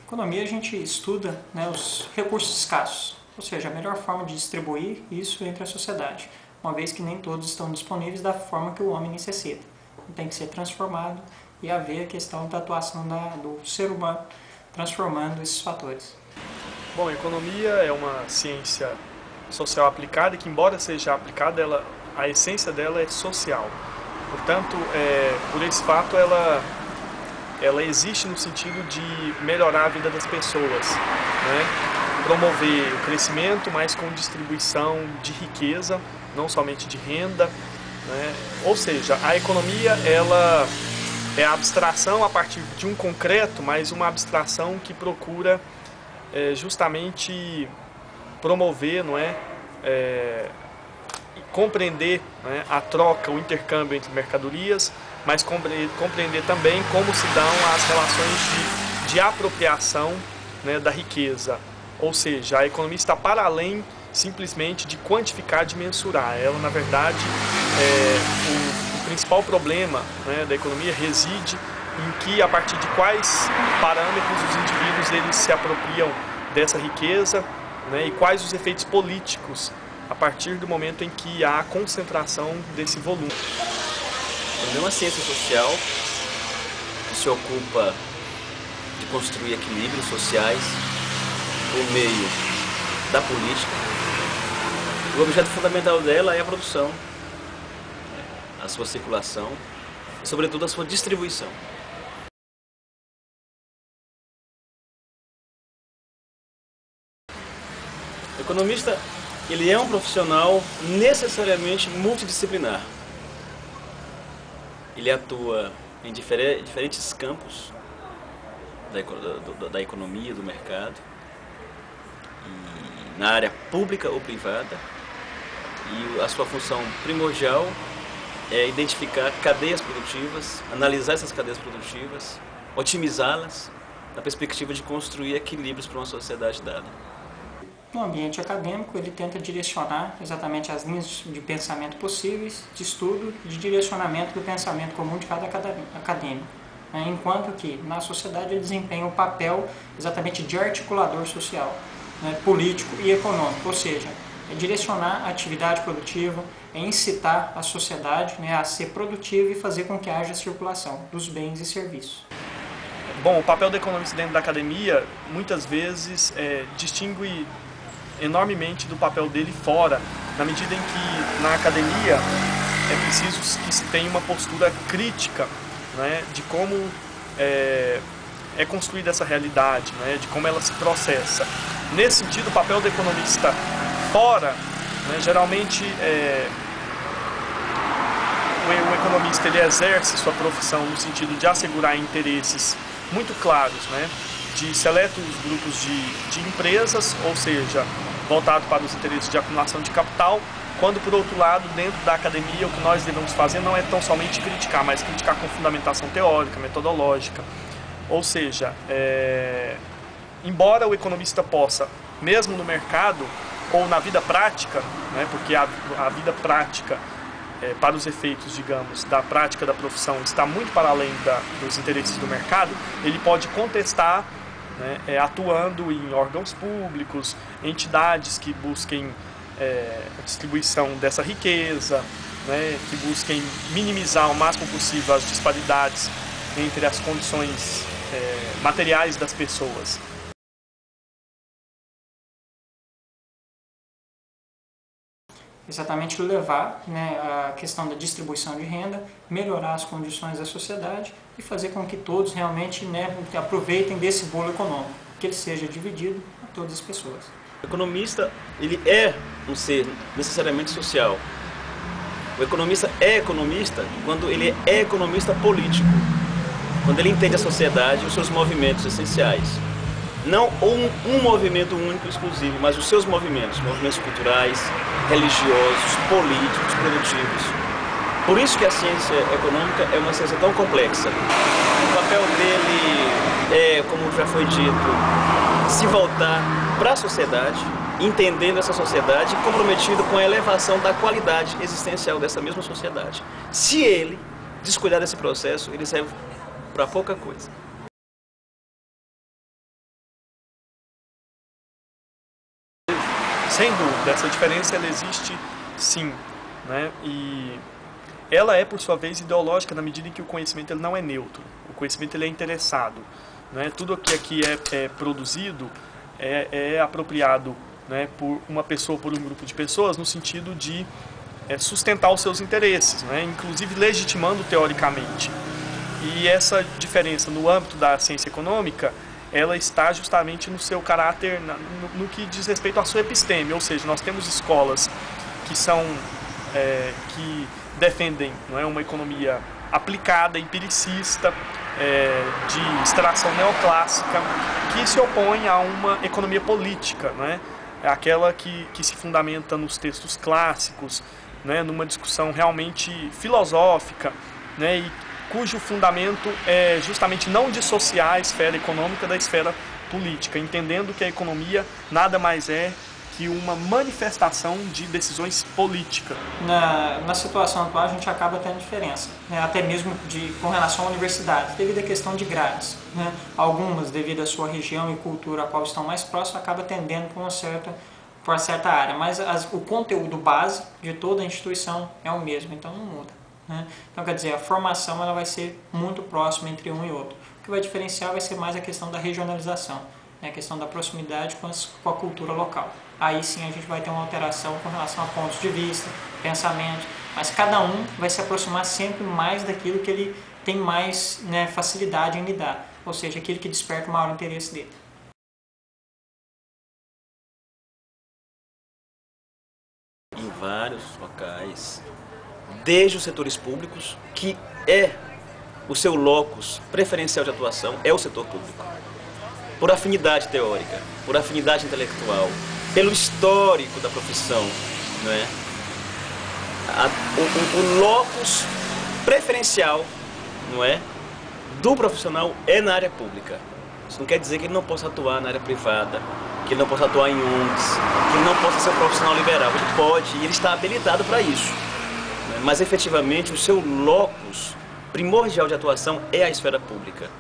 Economia a gente estuda, né, os recursos escassos, ou seja, a melhor forma de distribuir isso entre a sociedade, uma vez que nem todos estão disponíveis da forma que o homem necessita. Tem que ser transformado e haver a questão da atuação do ser humano transformando esses fatores. Bom, a economia é uma ciência social aplicada que, embora seja aplicada, a essência dela é social. Portanto, por esse fato, ela existe no sentido de melhorar a vida das pessoas, né? Promover o crescimento, mas com distribuição de riqueza, não somente de renda, né? Ou seja, a economia ela é a abstração a partir de um concreto, mas uma abstração que procura justamente promover, não é? Compreender, né, a troca, o intercâmbio entre mercadorias, mas compreender também como se dão as relações de apropriação, né, da riqueza. Ou seja, a economia está para além simplesmente de quantificar, de mensurar. Ela, na verdade, o principal problema, né, da economia reside em que, a partir de quais parâmetros os indivíduos eles se apropriam dessa riqueza, né, e quais os efeitos políticos a partir do momento em que há a concentração desse volume. É uma ciência social que se ocupa de construir equilíbrios sociais por meio da política. O objeto fundamental dela é a produção, a sua circulação e, sobretudo, a sua distribuição. O economista, ele é um profissional necessariamente multidisciplinar. Ele atua em diferentes campos da economia, do mercado, e na área pública ou privada. E a sua função primordial é identificar cadeias produtivas, analisar essas cadeias produtivas, otimizá-las, na perspectiva de construir equilíbrios para uma sociedade dada. No ambiente acadêmico, ele tenta direcionar exatamente as linhas de pensamento possíveis, de estudo, de direcionamento do pensamento comum de cada acadêmico, né? Enquanto que, na sociedade, ele desempenha o papel exatamente de articulador social, né, político e econômico, ou seja, é direcionar a atividade produtiva, é incitar a sociedade, né, a ser produtiva e fazer com que haja circulação dos bens e serviços. Bom, o papel do economista dentro da academia, muitas vezes, distingue enormemente do papel dele fora, na medida em que na academia é preciso que se tenha uma postura crítica, né, de como é construída essa realidade, né, de como ela se processa. Nesse sentido, o papel do economista fora, né, geralmente o economista ele exerce sua profissão no sentido de assegurar interesses muito claros, né, de seletos grupos de empresas, ou seja, voltado para os interesses de acumulação de capital, quando, por outro lado, dentro da academia, o que nós devemos fazer não é tão somente criticar, mas criticar com fundamentação teórica, metodológica. Ou seja, embora o economista possa, mesmo no mercado ou na vida prática, né, porque a vida prática, para os efeitos, digamos, da prática da profissão, está muito para além dos interesses do mercado, ele pode contestar, né, atuando em órgãos públicos, entidades que busquem a distribuição dessa riqueza, né, que busquem minimizar o máximo possível as disparidades entre as condições materiais das pessoas. Exatamente levar, né, a questão da distribuição de renda, melhorar as condições da sociedade e fazer com que todos realmente, né, aproveitem desse bolo econômico, que ele seja dividido a todas as pessoas. O economista, ele é um ser necessariamente social. O economista é economista quando ele é economista político, quando ele entende a sociedade e os seus movimentos essenciais. Não um movimento único e exclusivo, mas os seus movimentos culturais, religiosos, políticos, produtivos. Por isso que a ciência econômica é uma ciência tão complexa. O papel dele é, como já foi dito, se voltar para a sociedade, entendendo essa sociedade e comprometido com a elevação da qualidade existencial dessa mesma sociedade. Se ele descuidar desse processo, ele serve para pouca coisa. Sem dúvida, essa diferença ela existe sim, né? E ela é, por sua vez, ideológica na medida em que o conhecimento ele não é neutro, o conhecimento ele é interessado, né? Tudo que aqui é produzido é apropriado, né, por uma pessoa, por um grupo de pessoas, no sentido de sustentar os seus interesses, né, inclusive legitimando teoricamente. E essa diferença no âmbito da ciência econômica, ela está justamente no seu caráter, no que diz respeito à sua episteme, ou seja, nós temos escolas que são que defendem, não é, uma economia aplicada, empiricista, de extração neoclássica, que se opõe a uma economia política, não é? Aquela que se fundamenta nos textos clássicos, né, numa discussão realmente filosófica, né, e cujo fundamento é justamente não dissociar a esfera econômica da esfera política, entendendo que a economia nada mais é que uma manifestação de decisões políticas. Na situação atual a gente acaba tendo diferença, né? Até mesmo com relação à universidade, devido à questão de grades, né? Algumas, devido à sua região e cultura a qual estão mais próximas, acaba tendendo para uma certa área, mas o conteúdo base de toda a instituição é o mesmo, então não muda, né? Então quer dizer, a formação ela vai ser muito próxima entre um e outro. O que vai diferenciar vai ser mais a questão da regionalização, né? A questão da proximidade com a cultura local. Aí sim a gente vai ter uma alteração com relação a pontos de vista, pensamentos, mas cada um vai se aproximar sempre mais daquilo que ele tem mais, né, facilidade em lidar, ou seja, aquilo que desperta o maior interesse dele. Em vários locais, desde os setores públicos, que é o seu locus preferencial de atuação, é o setor público. Por afinidade teórica, por afinidade intelectual, pelo histórico da profissão, não é? O locus preferencial, não é, do profissional é na área pública. Isso não quer dizer que ele não possa atuar na área privada, que ele não possa atuar em ONGs, que ele não possa ser um profissional liberal. Ele pode e ele está habilitado para isso. Né? Mas efetivamente o seu locus primordial de atuação é a esfera pública.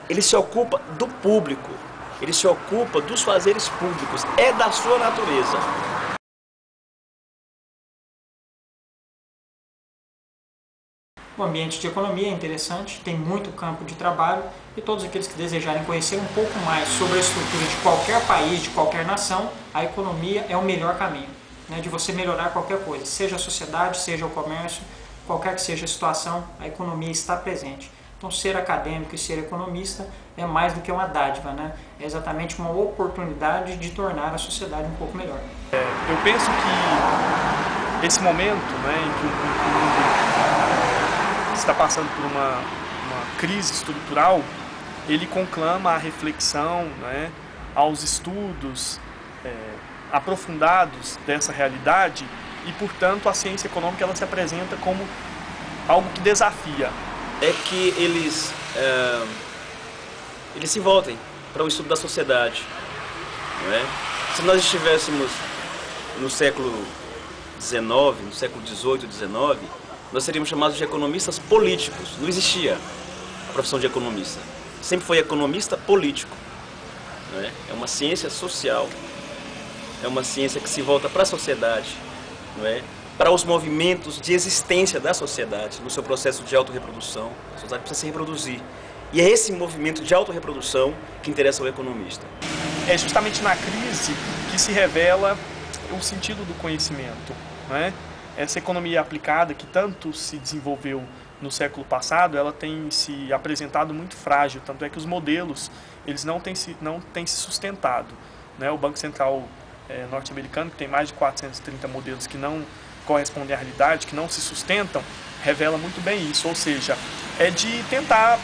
Ele se ocupa do público, ele se ocupa dos fazeres públicos, é da sua natureza. O ambiente de economia é interessante, tem muito campo de trabalho e todos aqueles que desejarem conhecer um pouco mais sobre a estrutura de qualquer país, de qualquer nação, a economia é o melhor caminho, né, de você melhorar qualquer coisa, seja a sociedade, seja o comércio, qualquer que seja a situação, a economia está presente. Então, ser acadêmico e ser economista é mais do que uma dádiva, né? É exatamente uma oportunidade de tornar a sociedade um pouco melhor. Eu penso que esse momento, né, em que o mundo está passando por uma crise estrutural, ele conclama a reflexão, né, aos estudos aprofundados dessa realidade e, portanto, a ciência econômica ela se apresenta como algo que desafia. É que eles se voltem para o estudo da sociedade, não é? Se nós estivéssemos no século XIX, no século XVIII, XIX, nós seríamos chamados de economistas políticos. Não existia a profissão de economista. Sempre foi economista político, não é? É uma ciência social, é uma ciência que se volta para a sociedade, não é? Para os movimentos de existência da sociedade, no seu processo de autorreprodução. A sociedade precisa se reproduzir. E é esse movimento de autorreprodução que interessa ao economista. É justamente na crise que se revela o sentido do conhecimento, né? Essa economia aplicada que tanto se desenvolveu no século passado, ela tem se apresentado muito frágil, tanto é que os modelos eles não têm se sustentado, né? O Banco Central norte-americano, que tem mais de 430 modelos que não correspondem à realidade, que não se sustentam, revela muito bem isso, ou seja, é de tentar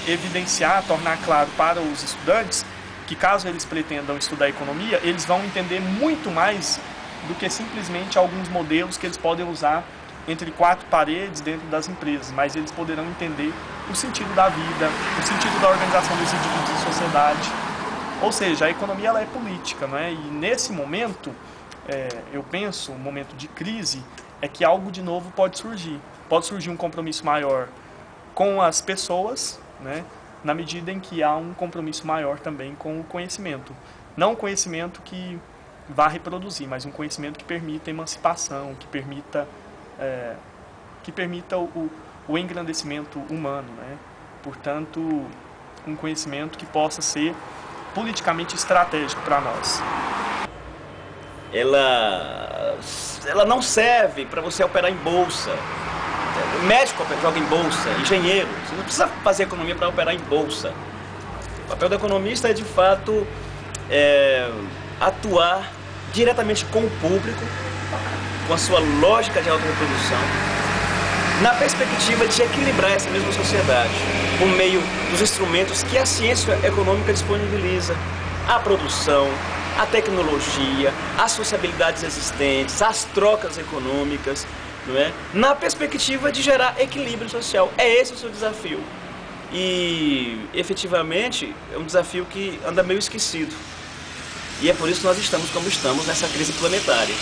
evidenciar, tornar claro para os estudantes que caso eles pretendam estudar economia, eles vão entender muito mais do que simplesmente alguns modelos que eles podem usar entre quatro paredes dentro das empresas, mas eles poderão entender o sentido da vida, o sentido da organização dos indivíduos em sociedade. Ou seja, a economia ela é política, não é? E nesse momento, eu penso, um momento de crise, é que algo de novo pode surgir. Pode surgir um compromisso maior com as pessoas, né? Na medida em que há um compromisso maior também com o conhecimento. Não o conhecimento que vá reproduzir, mas um conhecimento que permita emancipação, que permita o engrandecimento humano, né? Portanto, um conhecimento que possa ser politicamente estratégico para nós. Ela não serve para você operar em bolsa. O médico joga em bolsa, engenheiro. Você não precisa fazer economia para operar em bolsa. O papel do economista é, de fato, atuar diretamente com o público, com a sua lógica de autorreprodução, na perspectiva de equilibrar essa mesma sociedade, por meio dos instrumentos que a ciência econômica disponibiliza, a produção, a tecnologia, as sociabilidades existentes, as trocas econômicas, não é? Na perspectiva de gerar equilíbrio social. É esse o seu desafio. E, efetivamente, é um desafio que anda meio esquecido. E é por isso que nós estamos como estamos nessa crise planetária.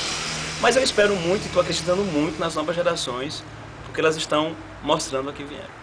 Mas eu espero muito e estou acreditando muito nas novas gerações, porque elas estão mostrando a que vieram.